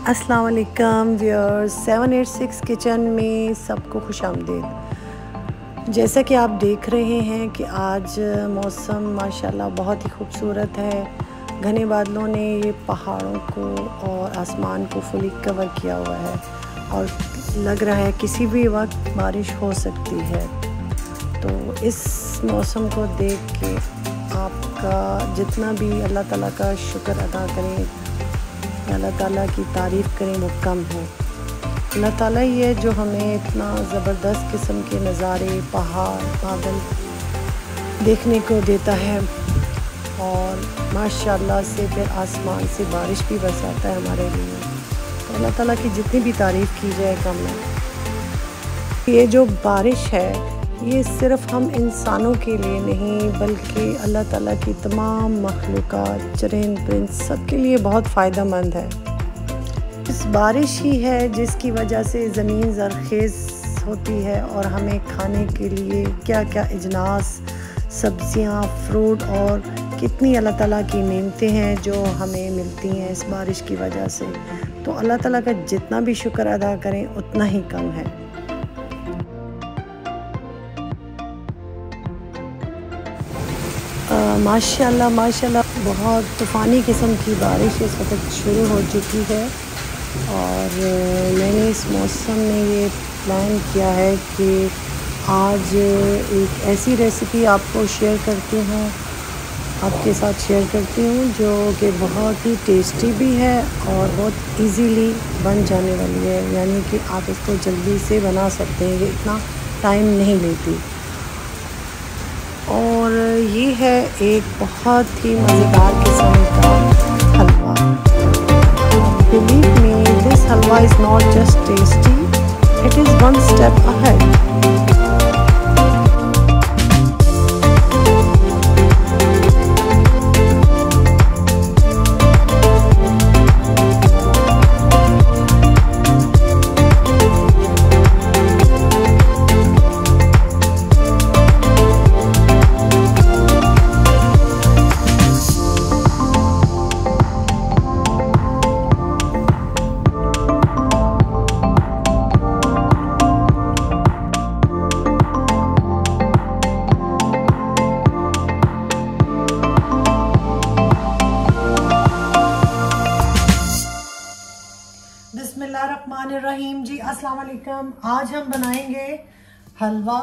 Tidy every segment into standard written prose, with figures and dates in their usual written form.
अस्सलाम वालेकुम viewers, 786 kitchen में सबको खुशामदीद। जैसा कि आप देख रहे हैं कि आज मौसम माशाल्लाह बहुत ही खूबसूरत है। घने बादलों ने ये पहाड़ों को और आसमान को फुली कवर किया हुआ है और लग रहा है किसी भी वक्त बारिश हो सकती है। तो इस मौसम को देख के आपका जितना भी अल्लाह ताला का शुक्र अदा करें, अल्लाह ताला की तारीफ़ करें वो कम है। अल्लाह ताला ही है जो हमें इतना ज़बरदस्त किस्म के नज़ारे, पहाड़, बादल देखने को देता है और माशाल्लाह से फिर आसमान से बारिश भी बरसाता है हमारे लिए। तो अल्लाह ताला की जितनी भी तारीफ़ की जाए कम है। ये जो बारिश है ये सिर्फ़ हम इंसानों के लिए नहीं बल्कि अल्लाह ताला की तमाम मखलूक़ात, चरिंद परिंद सब के लिए बहुत फ़ायदेमंद है। इस बारिश ही है जिसकी वजह से ज़मीन ज़रख़ेज़ होती है और हमें खाने के लिए क्या क्या अजनास, सब्ज़ियाँ, फ्रूट और कितनी अल्लाह ताला की नेमतें हैं जो हमें मिलती हैं इस बारिश की वजह से। तो अल्लाह ताला का जितना भी शुक्र अदा करें उतना ही कम है। माशाल्लाह बहुत तूफ़ानी किस्म की बारिश इस वक्त शुरू हो चुकी है और मैंने इस मौसम में ये प्लान किया है कि आज एक ऐसी रेसिपी आपको शेयर करती हूँ, आपके साथ शेयर करती हूँ जो कि बहुत ही टेस्टी भी है और बहुत इजीली बन जाने वाली है। यानी कि आप इसको जल्दी से बना सकते हैं, ये इतना टाइम नहीं लेती। और ये है एक बहुत ही मज़ेदार किस्म का halwa. Believe me, this halwa is not just tasty, it is one step ahead. बिस्मिल्लाहिर्रहमानिर्रहीम जी, अस्सलाम वालेकुम। आज हम बनाएंगे हलवा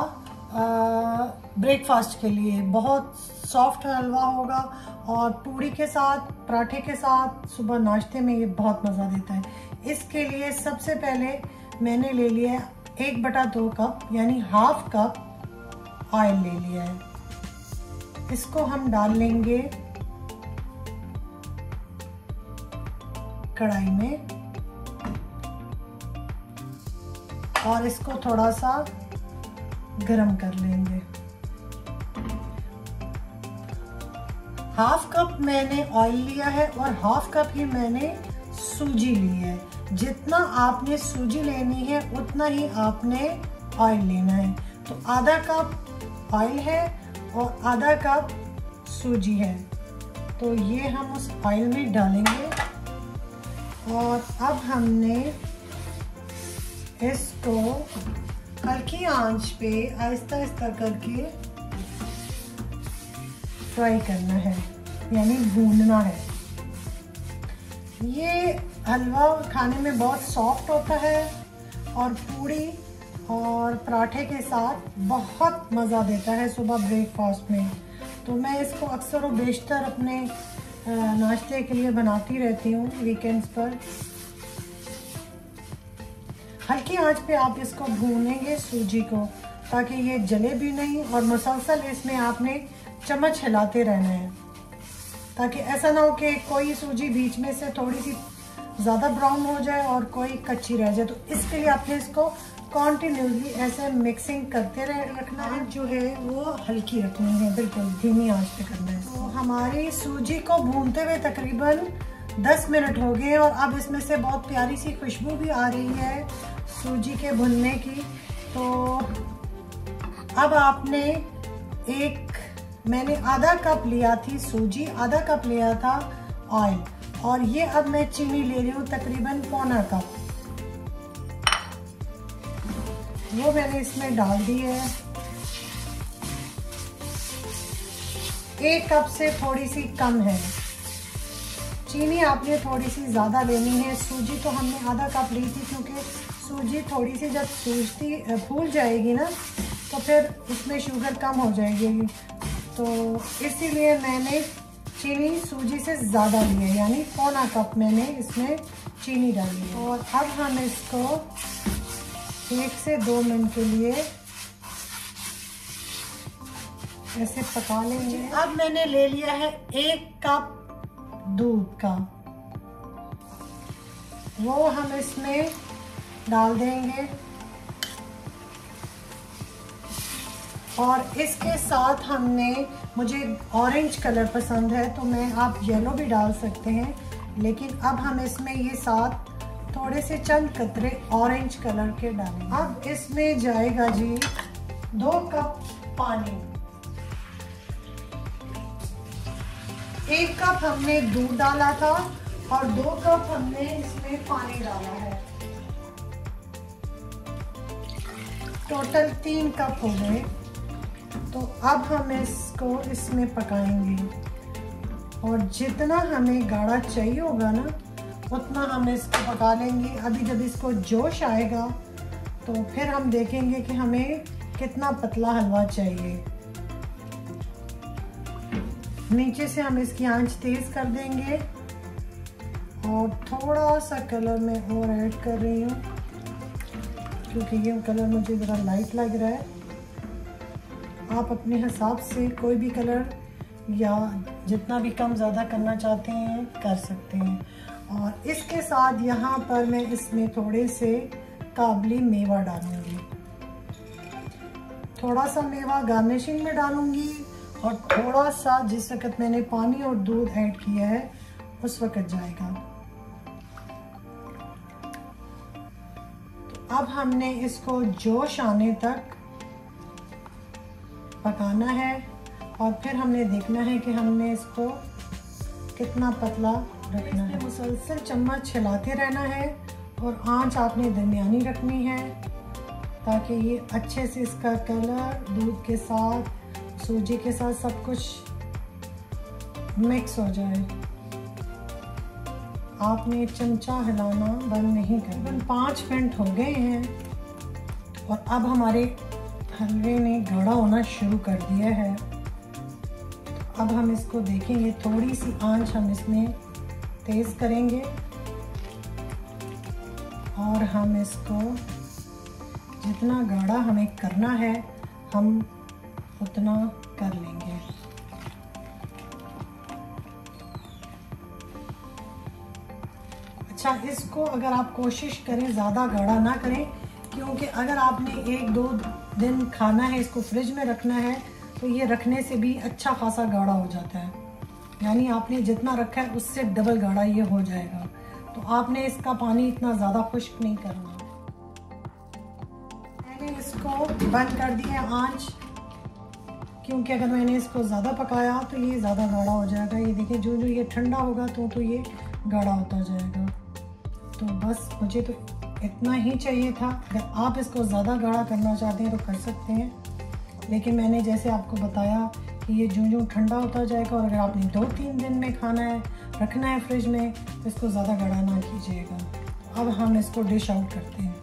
ब्रेकफास्ट के लिए। बहुत सॉफ्ट हलवा होगा और पूड़ी के साथ, पराठे के साथ सुबह नाश्ते में ये बहुत मज़ा देता है। इसके लिए सबसे पहले मैंने ले लिया 1/2 कप यानी हाफ कप ऑयल ले लिया है। इसको हम डाल लेंगे कढ़ाई में और इसको थोड़ा सा गरम कर लेंगे। हाफ कप मैंने ऑयल लिया है और हाफ कप ही मैंने सूजी ली है। जितना आपने सूजी लेनी है उतना ही आपने ऑयल लेना है। तो आधा कप ऑयल है और आधा कप सूजी है। तो ये हम उस ऑयल में डालेंगे और अब हमने इसको हल्की आंच पे आहिस्ता आहिस्ता करके फ्राई करना है, यानी भूनना है। ये हलवा खाने में बहुत सॉफ्ट होता है और पूड़ी और पराठे के साथ बहुत मज़ा देता है सुबह ब्रेकफास्ट में। तो मैं इसको अक्सर और बेशतर अपने नाश्ते के लिए बनाती रहती हूँ वीकेंड्स पर। हल्की आंच पे आप इसको भूनेंगे सूजी को, ताकि ये जले भी नहीं और मुसलसल इसमें आपने चम्मच हिलाते रहना है, ताकि ऐसा ना हो कि कोई सूजी बीच में से थोड़ी सी ज़्यादा ब्राउन हो जाए और कोई कच्ची रह जाए। तो इसके लिए आपने इसको कॉन्टिन्यूसली ऐसे मिक्सिंग करते रखना है। जो है वो हल्की रखनी है, बिल्कुल धीमी आंच पे करना है। तो हमारी सूजी को भूनते हुए तकरीबन 10 मिनट हो गए और अब इसमें से बहुत प्यारी सी खुशबू भी आ रही है सूजी के भुनने की। तो अब आपने मैंने आधा कप लिया थी सूजी, आधा कप लिया था ऑयल और ये अब मैं चीनी ले रही हूँ तकरीबन पौना कप, वो मैंने इसमें डाल दी है। 1 कप से थोड़ी सी कम है चीनी, आपने थोड़ी सी ज़्यादा लेनी है। सूजी तो हमने आधा कप ली थी, क्योंकि सूजी थोड़ी सी जब फूल जाएगी ना तो फिर उसमें शुगर कम हो जाएगी, तो इसीलिए मैंने चीनी सूजी से ज़्यादा ली है, यानी पौना कप मैंने इसमें चीनी डाली है। और अब हम इसको 1 से 2 मिनट के लिए ऐसे पका लेंगे। अब मैंने ले लिया है 1 कप दूध का, वो हम इसमें डाल देंगे। और इसके साथ मुझे ऑरेंज कलर पसंद है, तो आप येलो भी डाल सकते हैं, लेकिन अब हम इसमें ये साथ थोड़े से चंद कतरे ऑरेंज कलर के डालेंगे। अब इसमें जाएगा जी 2 कप पानी। 1 कप हमने दूध डाला था और 2 कप हमने इसमें पानी डाला है, टोटल 3 कप हो गए। तो अब हम इसको इसमें पकाएंगे, और जितना हमें गाढ़ा चाहिए होगा ना उतना हम इसको पका लेंगे। अभी जब इसको जोश आएगा तो फिर हम देखेंगे कि हमें कितना पतला हलवा चाहिए। नीचे से हम इसकी आंच तेज कर देंगे, और थोड़ा सा कलर मैं और ऐड कर रही हूँ, क्योंकि ये कलर मुझे ज़रा लाइट लग रहा है। आप अपने हिसाब से कोई भी कलर या जितना भी कम ज़्यादा करना चाहते हैं कर सकते हैं। और इसके साथ यहाँ पर मैं इसमें थोड़े से काबुली मेवा डालूंगी, थोड़ा सा मेवा गार्निशिंग में डालूंगी, और थोड़ा सा जिस वक्त मैंने पानी और दूध ऐड किया है उस वक्त जाएगा। तो अब हमने इसको जोश आने तक पकाना है, और फिर हमने देखना है कि हमने इसको कितना पतला रखना है। मुसलसल चम्मच हिलाते रहना है, और आंच आपने दरमियानी रखनी है, ताकि ये अच्छे से इसका कलर दूध के साथ सूजी के साथ सब कुछ मिक्स हो जाए। आपने चमचा हिलाना बंद नहीं करना। 5 मिनट हो गए हैं, और अब हमारे हलवे ने गाढ़ा होना शुरू कर दिया है। अब हम इसको देखेंगे, थोड़ी सी आंच हम इसमें तेज करेंगे, और हम इसको जितना गाढ़ा हमें करना है हम उतना कर लेंगे। अच्छा, इसको अगर आप कोशिश करें ज़्यादा गाढ़ा ना करें, क्योंकि अगर आपने 1-2 दिन खाना है, इसको फ्रिज में रखना है, तो ये रखने से भी अच्छा खासा गाढ़ा हो जाता है, यानी आपने जितना रखा है उससे डबल गाढ़ा ये हो जाएगा। तो आपने इसका पानी इतना ज़्यादा खुश्क नहीं करना। मैंने इसको बंद कर दिया आंच, क्योंकि अगर मैंने इसको ज़्यादा पकाया तो ये ज़्यादा गाढ़ा हो जाएगा। ये देखिए, जो ये ठंडा होगा तो ये गाढ़ा होता जाएगा। तो बस मुझे तो इतना ही चाहिए था। अगर आप इसको ज़्यादा गाढ़ा करना चाहते हैं तो कर सकते हैं, लेकिन मैंने जैसे आपको बताया कि ये जो ठंडा होता जाएगा, और अगर आपने 2-3 दिन में खाना है, रखना है फ्रिज में, तो इसको ज़्यादा गाढ़ा ना कीजिएगा। अब हम इसको डिश आउट करते हैं।